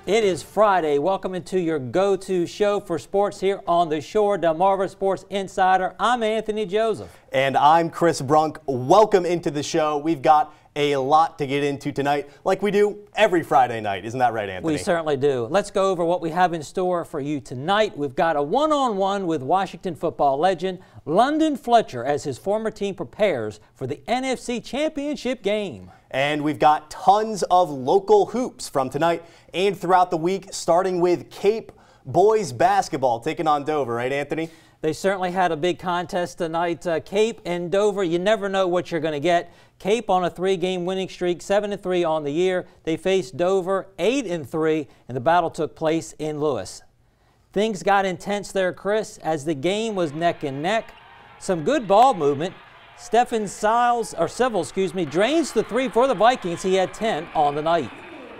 It is Friday. Welcome into your go-to show for sports here on the Shore, Delmarva Sports Insider. I'm Anthony Joseph. And I'm Chris Brunk. Welcome into the show. We've got a lot to get into tonight, like we do every Friday night. Isn't that right, Anthony? We certainly do. Let's go over what we have in store for you tonight. We've got a one-on-one with Washington football legend London Fletcher as his former team prepares for the NFC Championship game. And we've got tons of local hoops from tonight and throughout the week, starting with Cape boys basketball taking on Dover, right, Anthony? They certainly had a big contest tonight. Cape and Dover, you never know what you're going to get. Cape on a 3-game winning streak, 7-3 on the year. They faced Dover 8-3, and the battle took place in Lewis. Things got intense there, Chris, as the game was neck and neck. Some good ball movement. Stephen Civil, drains the 3 for the Vikings. He had 10 on the night.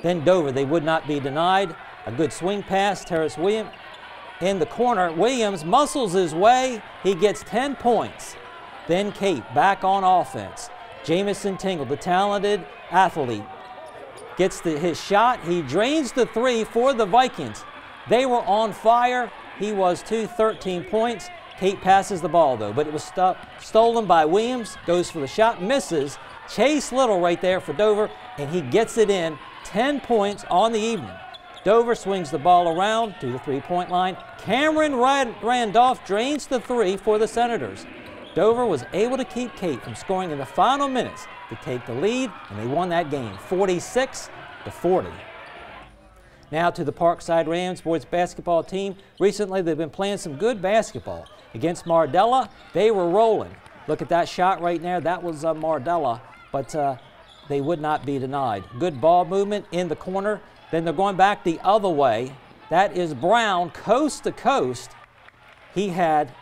Then Dover, they would not be denied. A good swing pass, Terrace Williams in the corner. Williams muscles his way. He gets 10 points. Then Cape back on offense. Jamison Tingle, the talented athlete, gets his shot. He drains the 3 for the Vikings. They were on fire. He was 13 points. Cape passes the ball, though, but it was stolen by Williams. Goes for the shot, misses. Chase Little right there for Dover, and he gets it in. 10 points on the evening. Dover swings the ball around to the 3-point line. Cameron Randolph drains the 3 for the Senators. Dover was able to keep Cape from scoring in the final minutes to take the lead, and they won that game 46-40. Now to the Parkside Rams boys basketball team. Recently they've been playing some good basketball. Against Mardella, they were rolling. Look at that shot right there. That was Mardella, but they would not be denied. Good ball movement in the corner. Then they're going back the other way. That is Brown, coast to coast. He had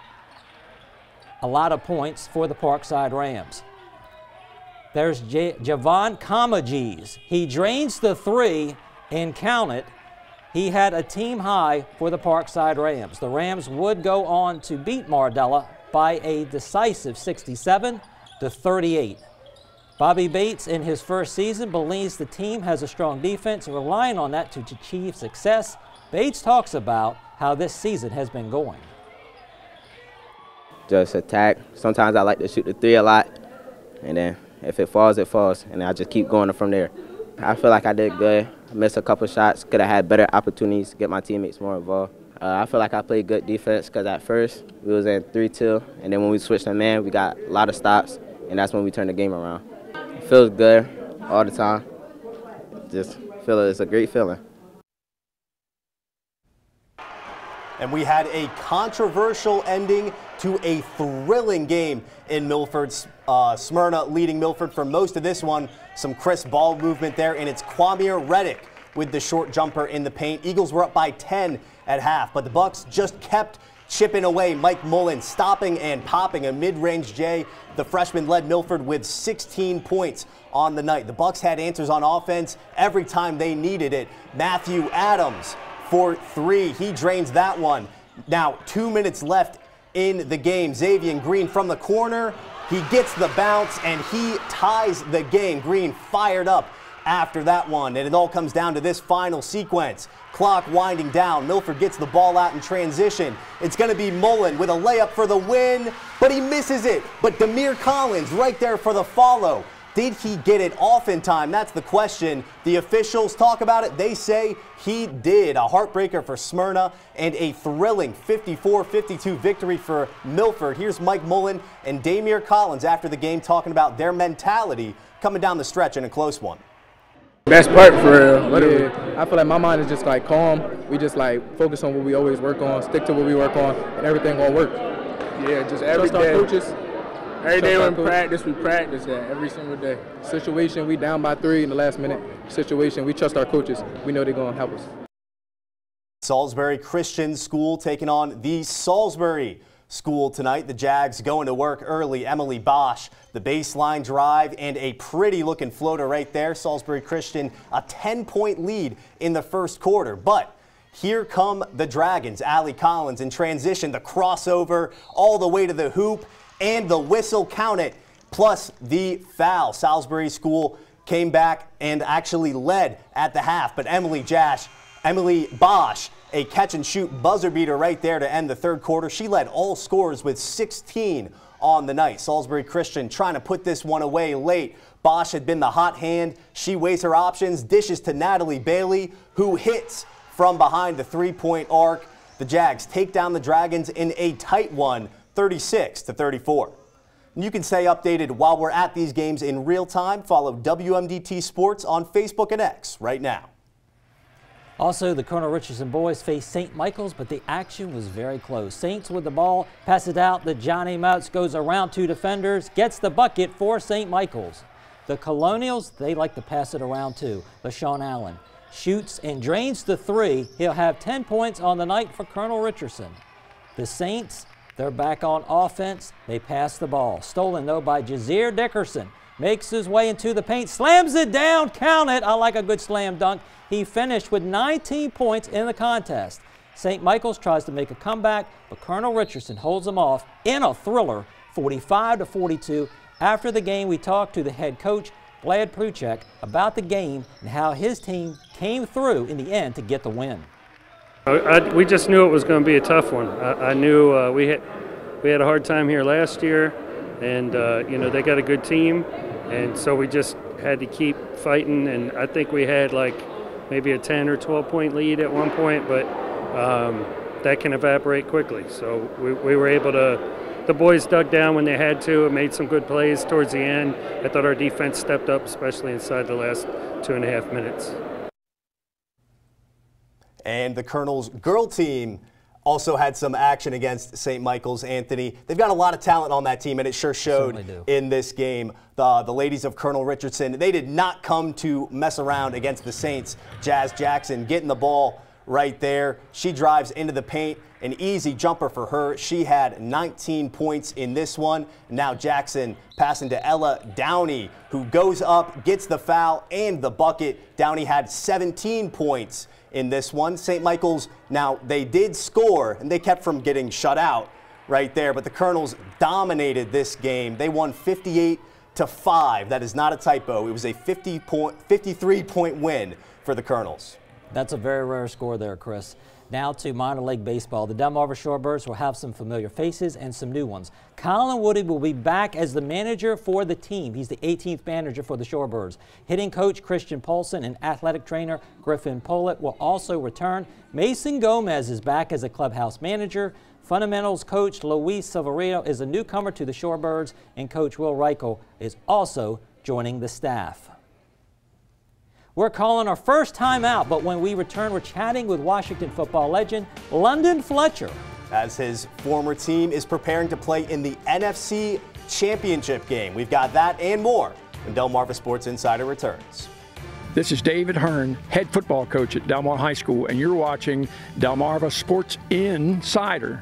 a lot of points for the Parkside Rams. There's Javon Kamajees. He drains the 3 and count it. He had a team high for the Parkside Rams. The Rams would go on to beat Mardella by a decisive 67-38. Bobby Bates, in his first season, believes the team has a strong defense and relying on that to achieve success. Bates talks about how this season has been going. Just attack. Sometimes I like to shoot the 3 a lot, and then if it falls, it falls, and I just keep going from there. I feel like I did good. I missed a couple shots. Could have had better opportunities to get my teammates more involved. I feel like I played good defense because at first we was in 3-2, and then when we switched to man, we got a lot of stops, and that's when we turned the game around. It feels good all the time. Just feel it's a great feeling. And we had a controversial ending to a thrilling game in Milford. Smyrna leading Milford for most of this one. Some crisp ball movement there, and it's Kwame Reddick with the short jumper in the paint. Eagles were up by 10 at half, but the Bucks just kept chipping away. Mike Mullen stopping and popping a mid-range J. The freshman led Milford with 16 points on the night. The Bucks had answers on offense every time they needed it. Matthew Adams for 3. He drains that one. Now 2 minutes left in the game. Xavier Green from the corner. He gets the bounce and he ties the game. Green fired up after that one, and it all comes down to this final sequence. Clock winding down. Milford gets the ball out in transition. It's going to be Mullen with a layup for the win, but he misses it. But Demir Collins right there for the follow. Did he get it off in time? That's the question. The officials talk about it. They say he did. A heartbreaker for Smyrna and a thrilling 54-52 victory for Milford. Here's Mike Mullen and Demir Collins after the game talking about their mentality coming down the stretch in a close one. Best part for real, literally. I feel like my mind is just like calm. We just like focus on what we always work on, stick to what we work on, and everything gonna work. Yeah, just every day. Our coaches. Every day we practice that every single day. Situation, we down by 3 in the last minute. Situation, we trust our coaches. We know they're gonna help us. Salisbury Christian School taking on the Salisbury School tonight. The Jags going to work early. Emily Bosch, the baseline drive, and a pretty looking floater right there. Salisbury Christian, a 10-point lead in the first quarter. But here come the Dragons. Allie Collins in transition, the crossover all the way to the hoop, and the whistle, count it, plus the foul. Salisbury School came back and actually led at the half, but Emily Emily Bosch, a catch-and-shoot buzzer beater right there to end the third quarter. She led all scorers with 16 on the night. Salisbury Christian trying to put this one away late. Bosch had been the hot hand. She weighs her options, dishes to Natalie Bailey, who hits from behind the three-point arc. The Jags take down the Dragons in a tight one, 36-34. You can stay updated while we're at these games in real time. Follow WMDT Sports on Facebook and X right now. Also, the Colonel Richardson boys faced St. Michael's, but the action was very close. Saints with the ball, pass it out. The Johnny Mouts goes around two defenders, gets the bucket for St. Michael's. The Colonials, they like to pass it around too. LaShawn Allen shoots and drains the three. He'll have 10 points on the night for Colonel Richardson. The Saints, they're back on offense. They pass the ball. Stolen, though, by Jazeer Dickerson. Makes his way into the paint, slams it down, count it. I like a good slam dunk. He finished with 19 points in the contest. St. Michael's tries to make a comeback, but Colonel Richardson holds them off in a thriller, 45-42. After the game, we talked to the head coach, Vlad Pruchek, about the game and how his team came through in the end to get the win. We just knew it was going to be a tough one. I knew we had a hard time here last year, and you know, they got a good team, and so we just had to keep fighting. And I think we had like maybe a 10 or 12 point lead at one point, but that can evaporate quickly. So we were able to. The boys dug down when they had to and made some good plays towards the end. I thought our defense stepped up, especially inside the last 2.5 minutes. And the Colonel's girl team also had some action against St. Michael's. Anthony, they've got a lot of talent on that team, and it sure showed in this game. The ladies of Colonel Richardson, they did not come to mess around against the Saints. Jazz Jackson getting the ball right there. She drives into the paint. An easy jumper for her. She had 19 points in this one. Now Jackson passing to Ella Downey, who goes up, gets the foul and the bucket. Downey had 17 points in this one. St. Michael's, now they did score and they kept from getting shut out right there, but the Colonels dominated this game. They won 58-5. That is not a typo. It was a 53-point win for the Colonels. That's a very rare score there, Chris. Now to minor league baseball. The Delmarva Shorebirds will have some familiar faces and some new ones. Colin Woody will be back as the manager for the team. He's the 18th manager for the Shorebirds. Hitting coach Christian Polson and athletic trainer Griffin Pollitt will also return. Mason Gomez is back as a clubhouse manager. Fundamentals coach Luis Severino is a newcomer to the Shorebirds, and coach Will Reichel is also joining the staff. We're calling our first time out, but when we return, we're chatting with Washington football legend London Fletcher. As his former team is preparing to play in the NFC Championship game. We've got that and more when Delmarva Sports Insider returns. This is David Hearn, head football coach at Delmarva High School, and you're watching Delmarva Sports Insider.